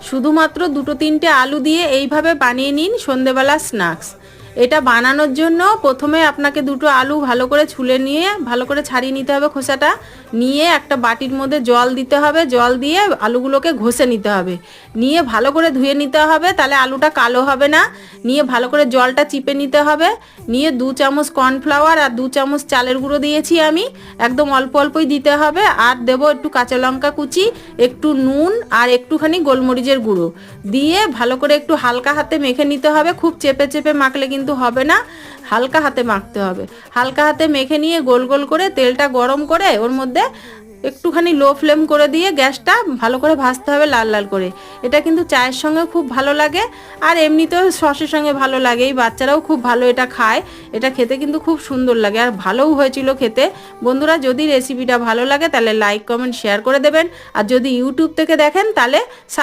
শুধুমাত্র দুটো তিনটে আলু দিয়ে এইভাবে বানিয়ে নিন সন্ধেবেলা স্ন্যাক্স। এটা বানানোর জন্য প্রথমে আপনাকে দুটো আলু ভালো করে ছুলে নিয়ে ভালো করে ছাড়িয়ে নিতে হবে খোসাটা, নিয়ে একটা বাটির মধ্যে জল দিতে হবে, জল দিয়ে আলুগুলোকে ঘষে নিতে হবে, নিয়ে ভালো করে ধুয়ে নিতে হবে, তাহলে আলুটা কালো হবে না। নিয়ে ভালো করে জলটা চিপে নিতে হবে, নিয়ে 2 চামচ কর্নফ্লাওয়ার আর 2 চামচ চালের গুঁড়ো দিয়েছি আমি, একদম অল্প অল্পই দিতে হবে। আর দেবো একটু কাঁচা লঙ্কা কুচি, একটু নুন আর একটুখানি গোলমরিচের গুঁড়ো দিয়ে ভালো করে একটু হালকা হাতে মেখে নিতে হবে। খুব চেপে চেপে মাখলে কিন্তু হবে না, হালকা হাতে মাখতে হবে। হালকা হাতে মেখে নিয়ে গোল গোল করে তেলটা গরম করে ওর মধ্যে একটুখানি লো ফ্লেম করে দিয়ে গ্যাসটা ভালো করে ভাজতে হবে লাল লাল করে। এটা কিন্তু চায়ের সঙ্গে খুব ভালো লাগে, আর এমনিতেও সসের সঙ্গে ভালো লাগে, এই বাচ্চারাও খুব ভালো এটা খায়। এটা খেতে কিন্তু খুব সুন্দর লাগে আর ভালোও হয়েছিল খেতে। বন্ধুরা, যদি রেসিপিটা ভালো লাগে তাহলে লাইক কমেন্ট শেয়ার করে দেবেন, আর যদি ইউটিউব থেকে দেখেন তাহলে